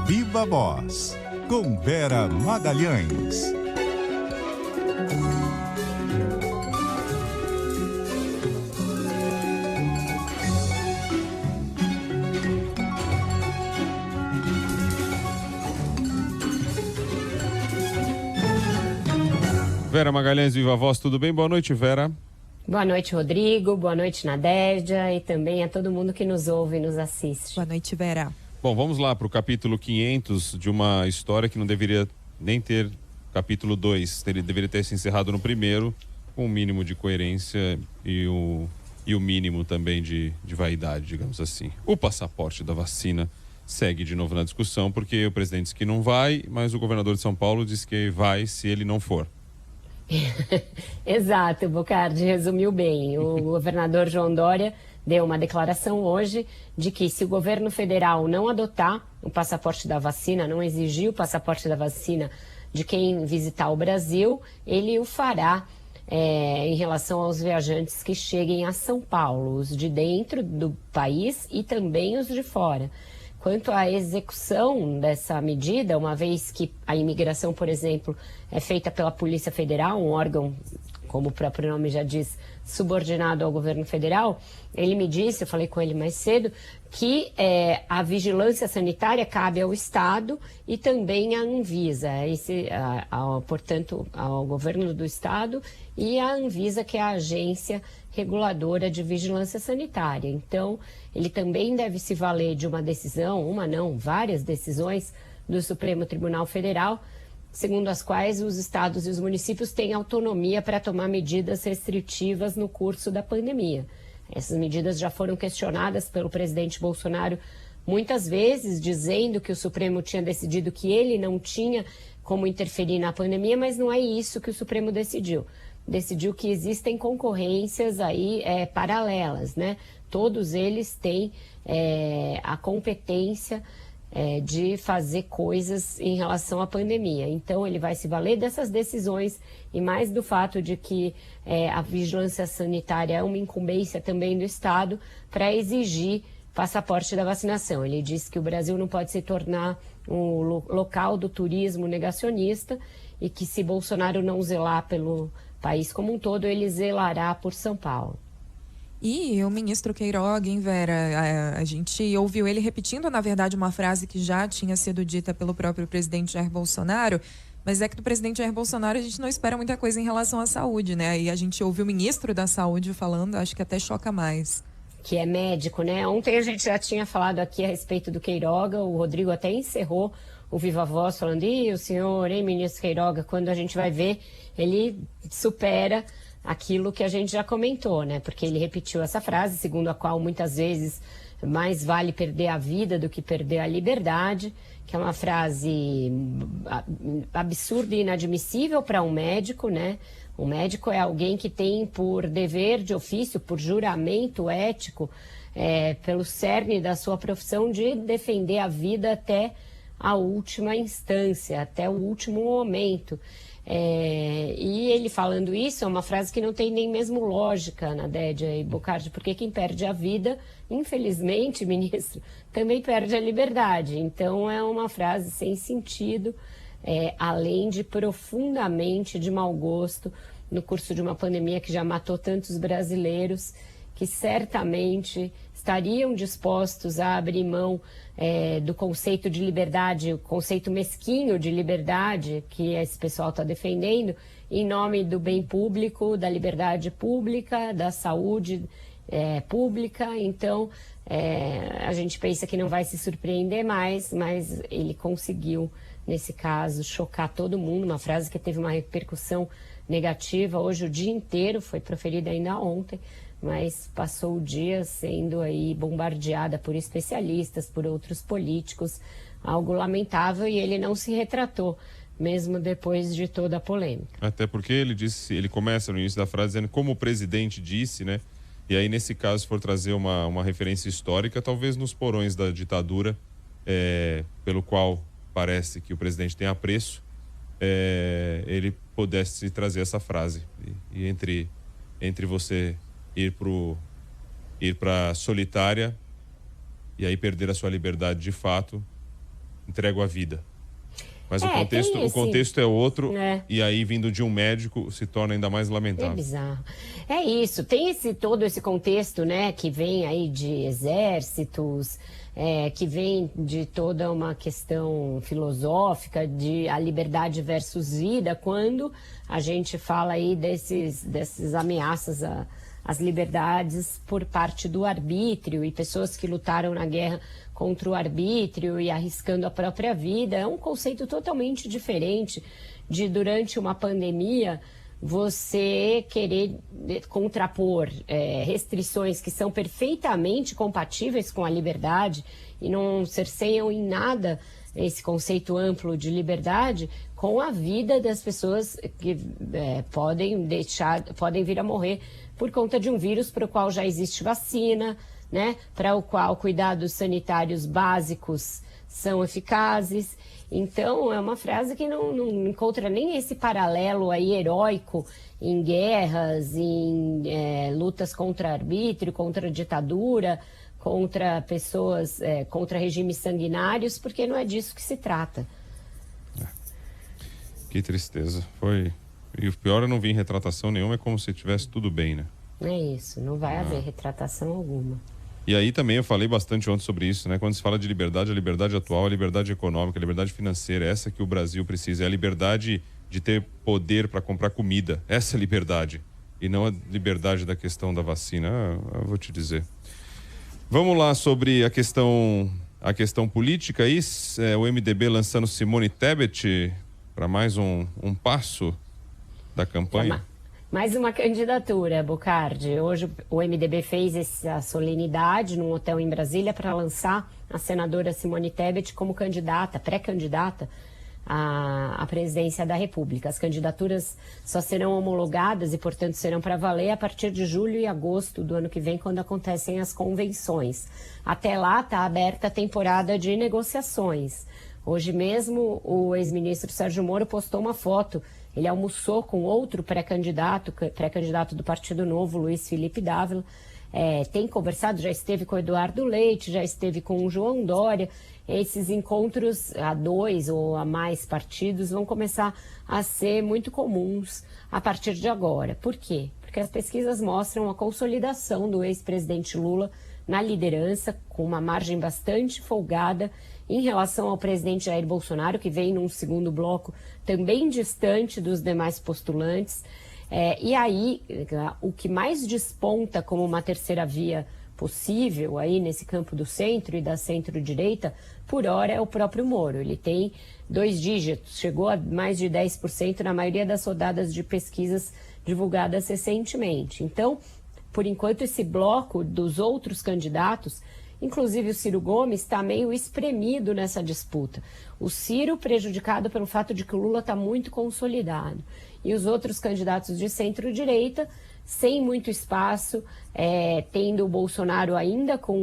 Viva Voz, com Vera Magalhães. Vera Magalhães, Viva Voz, tudo bem? Boa noite, Vera. Boa noite, Rodrigo. Boa noite, Nadédia, e também a todo mundo que nos ouve e nos assiste. Boa noite, Vera. Bom, vamos lá para o capítulo 500 de uma história que não deveria nem ter capítulo 2. Ele deveria ter se encerrado no primeiro, com o mínimo de coerência e o mínimo também de vaidade, digamos assim. O passaporte da vacina segue de novo na discussão, porque o presidente disse que não vai, mas o governador de São Paulo disse que vai se ele não for. Exato, Bocardi resumiu bem. O governador João Dória deu uma declaração hoje de que se o governo federal não adotar o passaporte da vacina, não exigir o passaporte da vacina de quem visitar o Brasil, ele o fará em relação aos viajantes que cheguem a São Paulo, os de dentro do país e também os de fora. Quanto à execução dessa medida, uma vez que a imigração, por exemplo, é feita pela Polícia Federal, um órgão, como o próprio nome já diz, subordinado ao governo federal, ele me disse, eu falei com ele mais cedo, que a vigilância sanitária cabe ao Estado e também à Anvisa, portanto, ao governo do Estado e à Anvisa, que é a agência reguladora de vigilância sanitária. Então, ele também deve se valer de uma decisão, uma não, várias decisões do Supremo Tribunal Federal, segundo as quais os estados e os municípios têm autonomia para tomar medidas restritivas no curso da pandemia. Essas medidas já foram questionadas pelo presidente Bolsonaro muitas vezes, dizendo que o Supremo tinha decidido que ele não tinha como interferir na pandemia, mas não é isso que o Supremo decidiu. Decidiu que existem concorrências aí paralelas, né? Todos eles têm a competência de fazer coisas em relação à pandemia. Então, ele vai se valer dessas decisões e mais do fato de que a vigilância sanitária é uma incumbência também do Estado para exigir passaporte da vacinação. Ele disse que o Brasil não pode se tornar um local do turismo negacionista e que se Bolsonaro não zelar pelo país como um todo, ele zelará por São Paulo. E o ministro Queiroga, hein, Vera? A gente ouviu ele repetindo, na verdade, uma frase que já tinha sido dita pelo próprio presidente Jair Bolsonaro, mas é que do presidente Jair Bolsonaro a gente não espera muita coisa em relação à saúde, né? E a gente ouviu o ministro da Saúde falando, acho que até choca mais. Que é médico, né? Ontem a gente já tinha falado aqui a respeito do Queiroga, o Rodrigo até encerrou o Viva Voz falando, o senhor, ministro Queiroga, quando a gente vai ver, ele supera aquilo que a gente já comentou, né? Porque ele repetiu essa frase, segundo a qual muitas vezes mais vale perder a vida do que perder a liberdade, que é uma frase absurda e inadmissível para um médico, né? O médico é alguém que tem por dever de ofício, por juramento ético, pelo cerne da sua profissão de defender a vida até a última instância, até o último momento. E ele falando isso é uma frase que não tem nem mesmo lógica, Nadédia e Bocardi, porque quem perde a vida, infelizmente, ministro, também perde a liberdade. Então é uma frase sem sentido, além de profundamente de mau gosto no curso de uma pandemia que já matou tantos brasileiros, que certamente estariam dispostos a abrir mão do conceito de liberdade, o conceito mesquinho de liberdade que esse pessoal está defendendo, em nome do bem público, da liberdade pública, da saúde pública. Então, a gente pensa que não vai se surpreender mais, mas ele conseguiu, nesse caso, chocar todo mundo. Uma frase que teve uma repercussão negativa hoje o dia inteiro, foi proferida ainda ontem, mas passou o dia sendo aí bombardeada por especialistas, por outros políticos, algo lamentável, e ele não se retratou, mesmo depois de toda a polêmica. Até porque ele começa no início da frase dizendo como o presidente disse, né? E aí, nesse caso, se for trazer uma referência histórica, talvez nos porões da ditadura, pelo qual parece que o presidente tem apreço, ele pudesse trazer essa frase. E entre você ir para solitária e aí perder a sua liberdade de fato, entrego a vida. Mas o tem contexto é outro, É. e aí vindo de um médico se torna ainda mais É lamentável. bizarro. É isso, tem todo esse contexto, né, que vem aí de exércitos, que vem de toda uma questão filosófica de a liberdade versus vida, quando a gente fala aí desses ameaças às liberdades por parte do arbítrio, e pessoas que lutaram na guerra contra o arbítrio e arriscando a própria vida. É um conceito totalmente diferente de, durante uma pandemia, você querer contrapor restrições que são perfeitamente compatíveis com a liberdade e não cerceiam em nada esse conceito amplo de liberdade com a vida das pessoas que podem vir a morrer por conta de um vírus para o qual já existe vacina, né? Para o qual cuidados sanitários básicos são eficazes. Então, é uma frase que não encontra nem esse paralelo aí heróico em guerras, em lutas contra arbítrio, contra ditadura, contra pessoas, contra regimes sanguinários, porque não é disso que se trata. Que tristeza. E o pior é não vir em retratação nenhuma, é como se tivesse tudo bem, né? É isso, não vai haver retratação alguma. E aí também eu falei bastante ontem sobre isso, né? Quando se fala de liberdade, a liberdade atual, a liberdade econômica, a liberdade financeira, essa que o Brasil precisa. É a liberdade de ter poder para comprar comida. Essa é a liberdade. E não a liberdade da questão da vacina. Eu vou te dizer. Vamos lá sobre a questão política aí. O MDB lançando Simone Tebet para mais um passo da campanha. Mais uma candidatura, Bocardi. Hoje o MDB fez essa solenidade num hotel em Brasília para lançar a senadora Simone Tebet como pré-candidata à presidência da República. As candidaturas só serão homologadas e, portanto, serão para valer a partir de julho e agosto do ano que vem, quando acontecem as convenções. Até lá está aberta a temporada de negociações. Hoje mesmo o ex-ministro Sérgio Moro postou uma foto. Ele almoçou com outro pré-candidato do Partido Novo, Luiz Felipe Dávila. Tem conversado, já esteve com o Eduardo Leite, já esteve com o João Dória. Esses encontros a 2 ou a mais partidos vão começar a ser muito comuns a partir de agora. Por quê? Porque as pesquisas mostram a consolidação do ex-presidente Lula na liderança, com uma margem bastante folgada em relação ao presidente Jair Bolsonaro, que vem num segundo bloco também distante dos demais postulantes. E aí, o que mais desponta como uma terceira via possível aí nesse campo do centro e da centro-direita, por hora, é o próprio Moro. Ele tem 2 dígitos, chegou a mais de 10% na maioria das rodadas de pesquisas divulgadas recentemente. Então, por enquanto, esse bloco dos outros candidatos, inclusive o Ciro Gomes, está meio espremido nessa disputa. O Ciro prejudicado pelo fato de que o Lula está muito consolidado. E os outros candidatos de centro-direita, sem muito espaço, tendo o Bolsonaro ainda com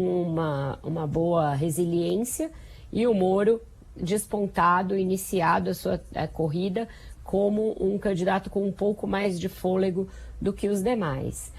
uma boa resiliência e o Moro despontado, iniciado a sua corrida como um candidato com um pouco mais de fôlego do que os demais.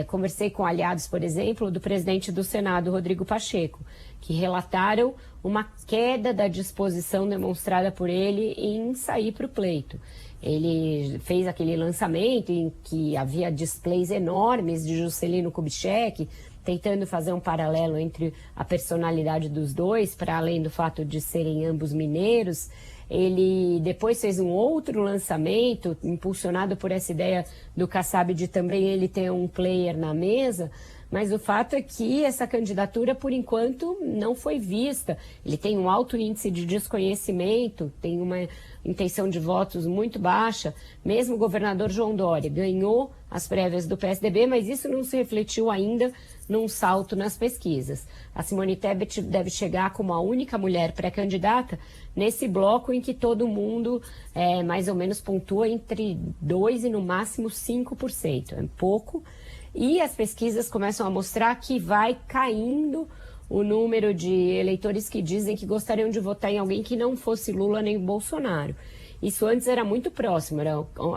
Conversei com aliados, por exemplo, do presidente do Senado, Rodrigo Pacheco, que relataram uma queda da disposição demonstrada por ele em sair para o pleito. Ele fez aquele lançamento em que havia displays enormes de Juscelino Kubitschek, tentando fazer um paralelo entre a personalidade dos dois, para além do fato de serem ambos mineiros. Ele depois fez um outro lançamento, impulsionado por essa ideia do Kassab de também ele ter um player na mesa, mas o fato é que essa candidatura, por enquanto, não foi vista. Ele tem um alto índice de desconhecimento, tem uma intenção de votos muito baixa. Mesmo o governador João Dória ganhou as prévias do PSDB, mas isso não se refletiu ainda num salto nas pesquisas. A Simone Tebet deve chegar como a única mulher pré-candidata nesse bloco em que todo mundo mais ou menos pontua entre 2% e no máximo 5%. É pouco. E as pesquisas começam a mostrar que vai caindo o número de eleitores que dizem que gostariam de votar em alguém que não fosse Lula nem Bolsonaro. Isso antes era muito próximo,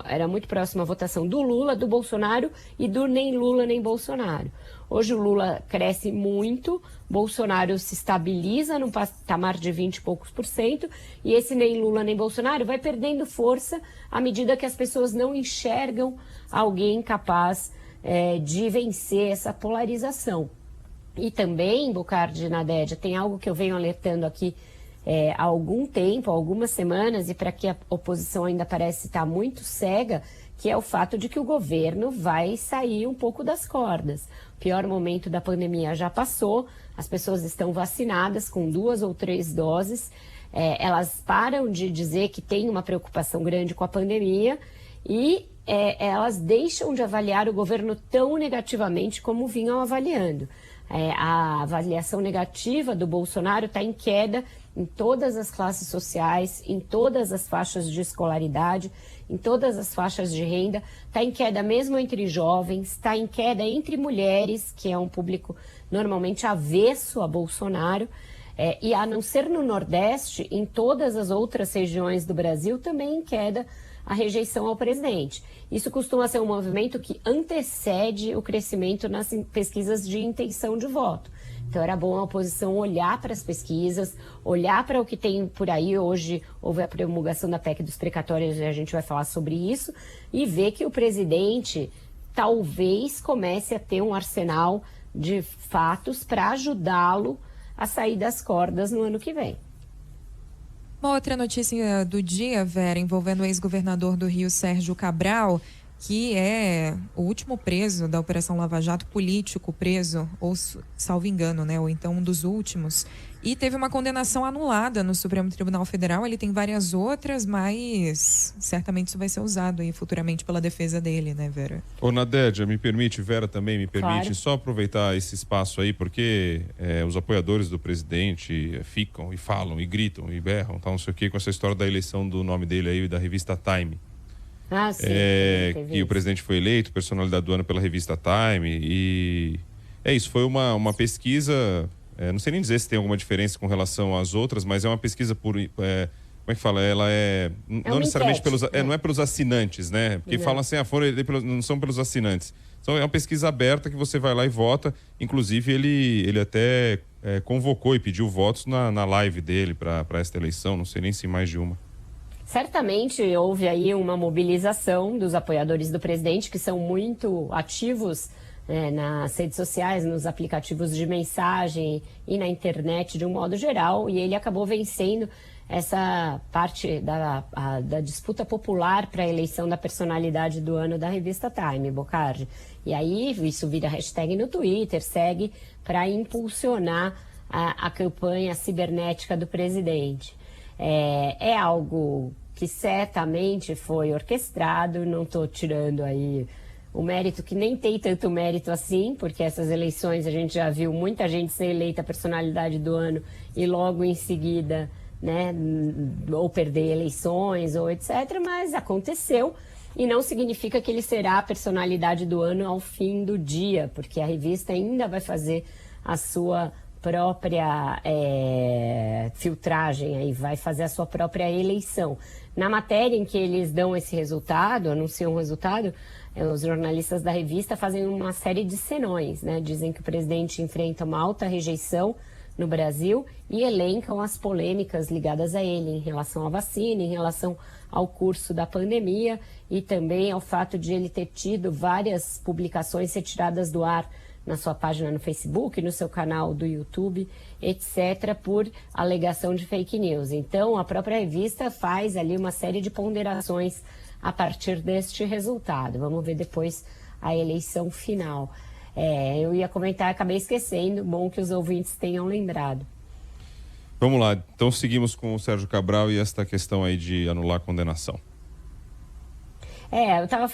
era muito próximo a votação do Lula, do Bolsonaro e do nem Lula nem Bolsonaro. Hoje o Lula cresce muito, Bolsonaro se estabiliza num patamar de 20 e poucos %, e esse nem Lula nem Bolsonaro vai perdendo força à medida que as pessoas não enxergam alguém capaz de vencer essa polarização. E também, Bocardi e Nadédia, tem algo que eu venho alertando aqui há algum tempo, há algumas semanas, e para que a oposição ainda parece estar muito cega, que é o fato de que o governo vai sair um pouco das cordas. O pior momento da pandemia já passou, as pessoas estão vacinadas com 2 ou 3 doses, elas param de dizer que tem uma preocupação grande com a pandemia e elas deixam de avaliar o governo tão negativamente como vinham avaliando. A avaliação negativa do Bolsonaro está em queda em todas as classes sociais, em todas as faixas de escolaridade, em todas as faixas de renda, está em queda mesmo entre jovens, está em queda entre mulheres, que é um público normalmente avesso a Bolsonaro, e a não ser no Nordeste, em todas as outras regiões do Brasil também em queda a rejeição ao presidente. Isso costuma ser um movimento que antecede o crescimento nas pesquisas de intenção de voto. Então era bom a oposição olhar para as pesquisas, olhar para o que tem por aí. Hoje houve a promulgação da PEC dos precatórios e a gente vai falar sobre isso, e ver que o presidente talvez comece a ter um arsenal de fatos para ajudá-lo a sair das cordas no ano que vem. Uma outra notícia do dia, Vera, envolvendo o ex-governador do Rio, Sérgio Cabral, que é o último preso da Operação Lava Jato, político preso, ou salvo engano, né? Ou então um dos últimos. E teve uma condenação anulada no Supremo Tribunal Federal. Ele tem várias outras, mas certamente isso vai ser usado aí futuramente pela defesa dele, né, Vera? Ô, Nadédia, me permite, Vera também me permite, claro, só aproveitar esse espaço aí, porque os apoiadores do presidente ficam e falam e gritam e berram, tal, não sei o quê, com essa história da eleição do nome dele aí, da revista Time. Ah, sim. Que o presidente foi eleito, personalidade do ano pela revista Time, e é isso, foi uma pesquisa, não sei nem dizer se tem alguma diferença com relação às outras, mas é uma pesquisa por, como é que fala, ela não necessariamente enquete, não é pelos assinantes, né, porque falam assim, não são pelos assinantes, então é uma pesquisa aberta que você vai lá e vota, inclusive ele até convocou e pediu votos na live dele para esta eleição, não sei nem se mais de uma. Certamente houve aí uma mobilização dos apoiadores do presidente, que são muito ativos nas redes sociais, nos aplicativos de mensagem e na internet de um modo geral, e ele acabou vencendo essa parte da disputa popular para a eleição da personalidade do ano da revista Time, Bocardi. E aí isso vira hashtag no Twitter, segue para impulsionar a campanha cibernética do presidente. É algo que certamente foi orquestrado, não estou tirando aí o mérito, que nem tem tanto mérito assim, porque essas eleições a gente já viu muita gente ser eleita personalidade do ano e logo em seguida, né, ou perder eleições ou etc, mas aconteceu e não significa que ele será a personalidade do ano ao fim do dia, porque a revista ainda vai fazer a sua própria filtragem, aí vai fazer a sua própria eleição. Na matéria em que eles dão esse resultado, anunciam o resultado, os jornalistas da revista fazem uma série de senões, né? Dizem que o presidente enfrenta uma alta rejeição no Brasil e elencam as polêmicas ligadas a ele em relação à vacina, em relação ao curso da pandemia e também ao fato de ele ter tido várias publicações retiradas do ar na sua página no Facebook, no seu canal do YouTube, etc., por alegação de fake news. Então, a própria revista faz ali uma série de ponderações a partir deste resultado. Vamos ver depois a eleição final. Eu ia comentar, acabei esquecendo, bom que os ouvintes tenham lembrado. Vamos lá, então seguimos com o Sérgio Cabral e esta questão aí de anular a condenação. Eu estava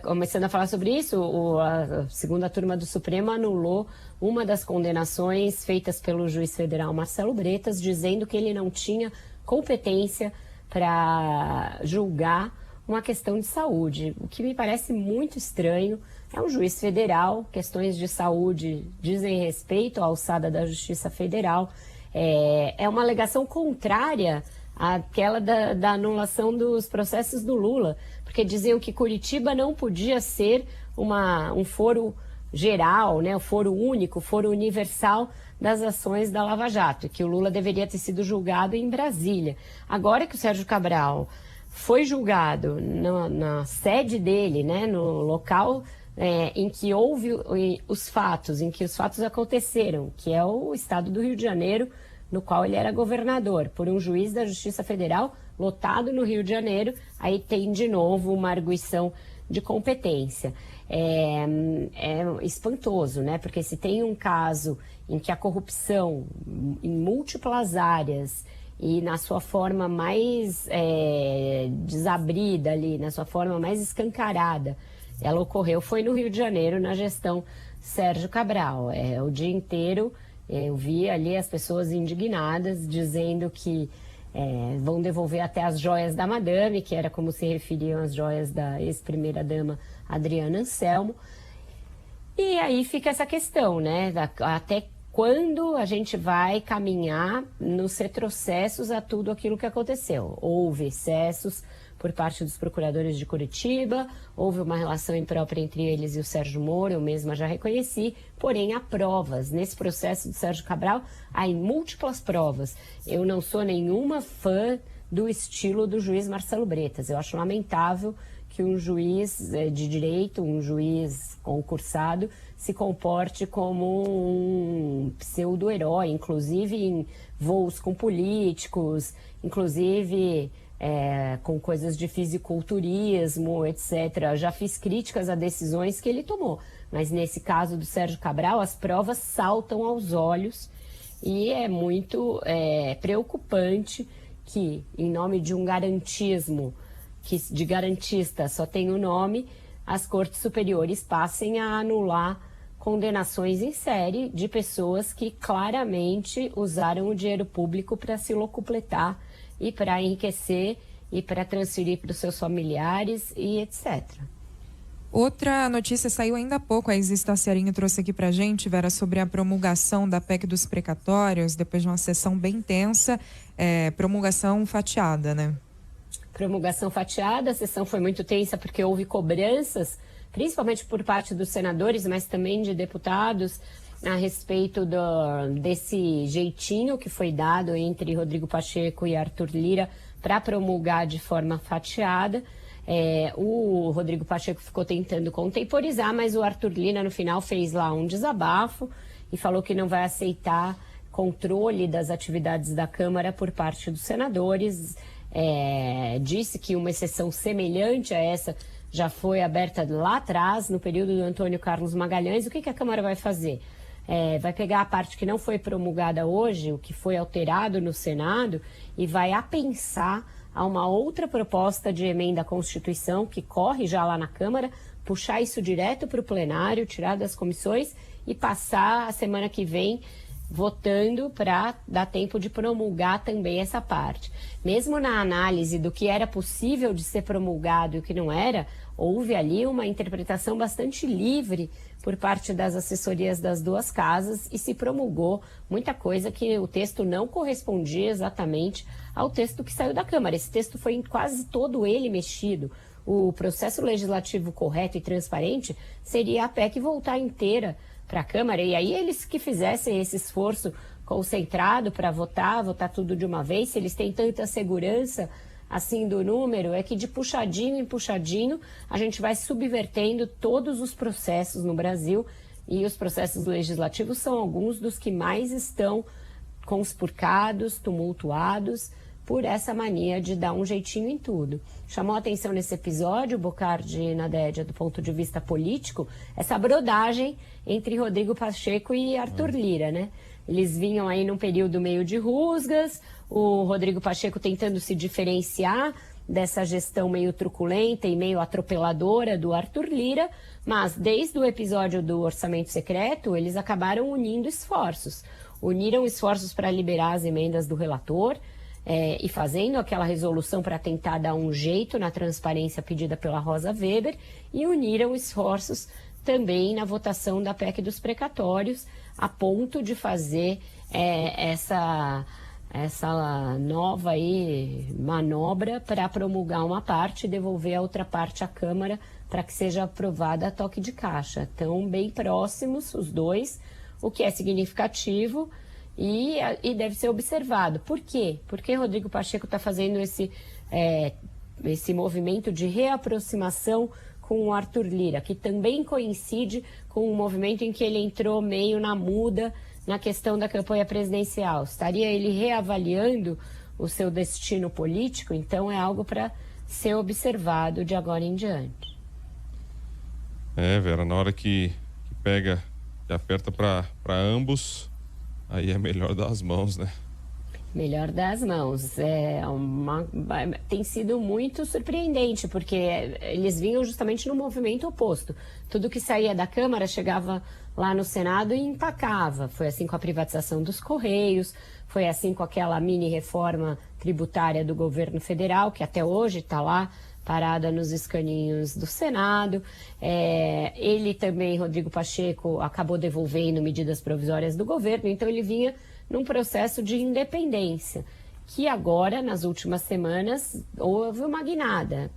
começando a falar sobre isso, a segunda turma do Supremo anulou uma das condenações feitas pelo juiz federal Marcelo Bretas, dizendo que ele não tinha competência para julgar uma questão de saúde, o que me parece muito estranho. É um juiz federal, questões de saúde dizem respeito à alçada da Justiça Federal. É uma alegação contrária aquela da anulação dos processos do Lula, porque diziam que Curitiba não podia ser um foro geral, né, o foro único, o foro universal das ações da Lava Jato, que o Lula deveria ter sido julgado em Brasília. Agora que o Sérgio Cabral foi julgado na sede dele, né, no local em que houve os fatos, em que os fatos aconteceram, que é o estado do Rio de Janeiro, no qual ele era governador, por um juiz da Justiça Federal lotado no Rio de Janeiro, aí tem de novo uma arguição de competência. É espantoso, né? Porque se tem um caso em que a corrupção em múltiplas áreas e na sua forma mais desabrida ali, na sua forma mais escancarada, ela ocorreu, foi no Rio de Janeiro, na gestão Sérgio Cabral. O dia inteiro eu vi ali as pessoas indignadas, dizendo que vão devolver até as joias da Madame, que era como se referiam as joias da ex-primeira-dama Adriana Anselmo. E aí fica essa questão, né? Até quando a gente vai caminhar nos retrocessos a tudo aquilo que aconteceu? Houve excessos por parte dos procuradores de Curitiba, houve uma relação imprópria entre eles e o Sérgio Moro, eu mesma já reconheci, porém há provas. Nesse processo do Sérgio Cabral, há múltiplas provas. Eu não sou nenhuma fã do estilo do juiz Marcelo Bretas. Eu acho lamentável que um juiz de direito, um juiz concursado, se comporte como um pseudo-herói, inclusive em voos com políticos, inclusive com coisas de fisiculturismo, etc. Já fiz críticas a decisões que ele tomou, mas nesse caso do Sérgio Cabral, as provas saltam aos olhos e é muito preocupante que, em nome de um garantismo, que de garantista só tem o nome, as cortes superiores passem a anular condenações em série de pessoas que claramente usaram o dinheiro público para se locupletar e para enriquecer e para transferir para os seus familiares e etc. Outra notícia saiu ainda há pouco, a Isis Taciarinho trouxe aqui para a gente, Vera, sobre a promulgação da PEC dos precatórios, depois de uma sessão bem tensa, promulgação fatiada, né? Promulgação fatiada, a sessão foi muito tensa porque houve cobranças, principalmente por parte dos senadores, mas também de deputados, a respeito desse jeitinho que foi dado entre Rodrigo Pacheco e Arthur Lira para promulgar de forma fatiada. O Rodrigo Pacheco ficou tentando contemporizar, mas o Arthur Lira no final fez lá um desabafo e falou que não vai aceitar controle das atividades da Câmara por parte dos senadores. Disse que uma exceção semelhante a essa já foi aberta lá atrás, no período do Antônio Carlos Magalhães. O que a Câmara vai fazer? Vai pegar a parte que não foi promulgada hoje, o que foi alterado no Senado, e vai apensar a uma outra proposta de emenda à Constituição que corre já lá na Câmara, puxar isso direto para o plenário, tirar das comissões e passar a semana que vem votando para dar tempo de promulgar também essa parte. Mesmo na análise do que era possível de ser promulgado e o que não era, houve ali uma interpretação bastante livre por parte das assessorias das duas casas e se promulgou muita coisa que o texto não correspondia exatamente ao texto que saiu da Câmara. Esse texto foi quase todo ele mexido. O processo legislativo correto e transparente seria a PEC voltar inteira para a Câmara, e aí eles que fizessem esse esforço concentrado para votar tudo de uma vez. Se eles têm tanta segurança assim do número, é que de puxadinho em puxadinho a gente vai subvertendo todos os processos no Brasil, e os processos legislativos são alguns dos que mais estão conspurcados, tumultuados por essa mania de dar um jeitinho em tudo. Chamou a atenção nesse episódio, Bocardi e Nadédia, do ponto de vista político, essa brodagem entre Rodrigo Pacheco e Arthur Lira, né? Eles vinham aí num período meio de rusgas, o Rodrigo Pacheco tentando se diferenciar dessa gestão meio truculenta e meio atropeladora do Arthur Lira, mas desde o episódio do orçamento secreto, eles acabaram unindo esforços. Uniram esforços para liberar as emendas do relator, e fazendo aquela resolução para tentar dar um jeito na transparência pedida pela Rosa Weber, e uniram esforços também na votação da PEC dos precatórios, a ponto de fazer essa nova aí manobra para promulgar uma parte e devolver a outra parte à Câmara para que seja aprovada a toque de caixa. Estão bem próximos os dois, o que é significativo e deve ser observado. Por quê? Porque Rodrigo Pacheco está fazendo esse movimento de reaproximação com o Arthur Lira, que também coincide com o movimento em que ele entrou meio na muda na questão da campanha presidencial. Estaria ele reavaliando o seu destino político? Então é algo para ser observado de agora em diante. Vera, na hora que pega e aperta para ambos, aí é melhor dar as mãos, né? Melhor dar as mãos. Tem sido muito surpreendente, porque eles vinham justamente no movimento oposto. Tudo que saía da Câmara chegava lá no Senado e empacava. Foi assim com a privatização dos Correios, foi assim com aquela mini-reforma tributária do governo federal, que até hoje está lá parada nos escaninhos do Senado. Ele também, Rodrigo Pacheco, acabou devolvendo medidas provisórias do governo, então ele vinha num processo de independência, que agora, nas últimas semanas, houve uma guinada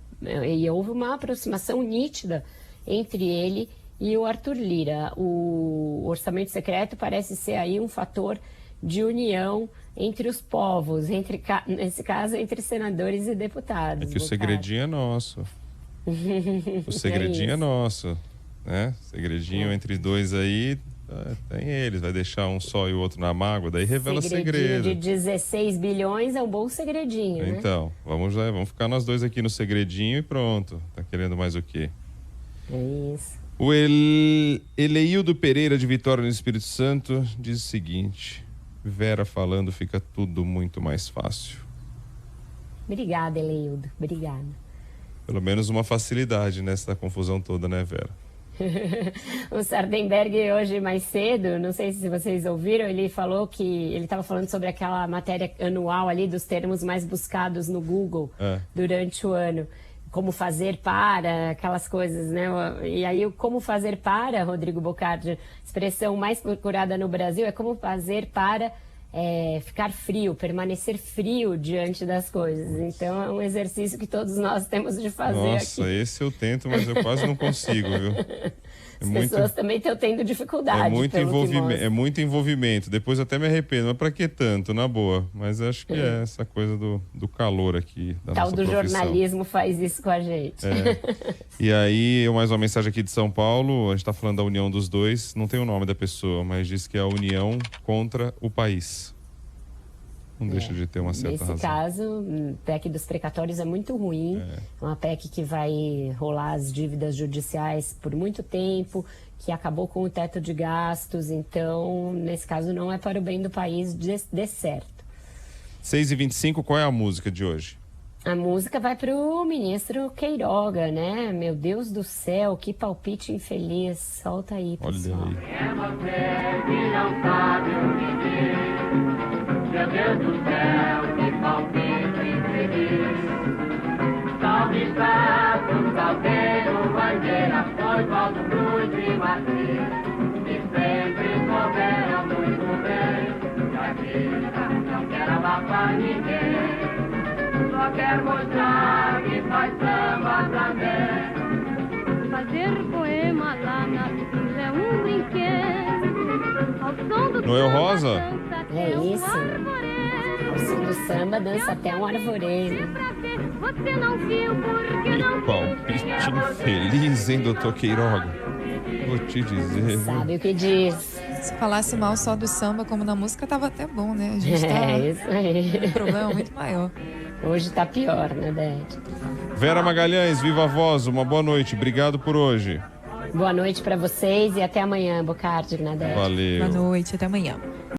e houve uma aproximação nítida entre ele e o Arthur Lira. O orçamento secreto parece ser aí um fator de união entre os povos, nesse caso, entre senadores e deputados. É que o segredinho é nosso. O segredinho é nosso, né? Segredinho entre dois aí, tem eles. Vai deixar um só e o outro na mágoa, daí revela segredo. De 16 bilhões é um bom segredinho, né? Então, vamos ficar nós dois aqui no segredinho e pronto. Tá querendo mais o quê? É isso. O Eleildo Pereira, de Vitória no Espírito Santo, diz o seguinte: Vera falando fica tudo muito mais fácil. Obrigada, Eleildo. Obrigada. Pelo menos uma facilidade nessa confusão toda, né, Vera? O Sardenberg hoje mais cedo, não sei se vocês ouviram, ele falou que ele estava falando sobre aquela matéria anual ali dos termos mais buscados no Google durante o ano. Como fazer para, aquelas coisas, né? E aí o como fazer para, Rodrigo Bocardi, expressão mais procurada no Brasil é como fazer para ficar frio, permanecer frio diante das coisas. Então é um exercício que todos nós temos de fazer. Nossa, aqui. Esse eu tento, mas eu quase não consigo, viu? As pessoas também estão tendo dificuldade. É muito envolvimento. Depois até me arrependo. Mas para que tanto, na boa? Mas acho que é essa coisa do calor aqui da nossa profissão. Tal do jornalismo faz isso com a gente. E aí, mais uma mensagem aqui de São Paulo. A gente está falando da união dos dois. Não tem o nome da pessoa, mas diz que é a união contra o país. Não deixa de ter uma certa razão. Nesse caso, a PEC dos precatórios é muito ruim. É uma PEC que vai rolar as dívidas judiciais por muito tempo, que acabou com o teto de gastos. Então, nesse caso, não é para o bem do país dê certo. 6h25, qual é a música de hoje? A música vai para o ministro Queiroga, né? Meu Deus do céu, que palpite infeliz. Solta aí, pessoal. Olha aí. É você que não sabe o que diz. Meu Deus do céu, que palpite infeliz. Salve Estado, Salveiro, Bandeira, Oswaldo Cruz e Martins, que sempre souberam muito bem. E a vida não quer abafar ninguém. Só quer mostrar que faz samba também. Fazer poema lá na Sicília é um brinquedo. Ao som do Noel Rosa? É isso. Ao som do samba dança até um arvoredo. Você não viu porque não palpite infeliz, hein, doutor Queiroga? Vou te dizer. Sabe o que diz? Se falasse mal só do samba como na música, tava até bom, né? A gente tá isso aí. com um problema muito maior. Hoje tá pior, né, Beth? Vera Magalhães, viva a voz, uma boa noite. Obrigado por hoje. Boa noite para vocês e até amanhã, Bocardi, Nadete. Valeu. Boa noite, até amanhã.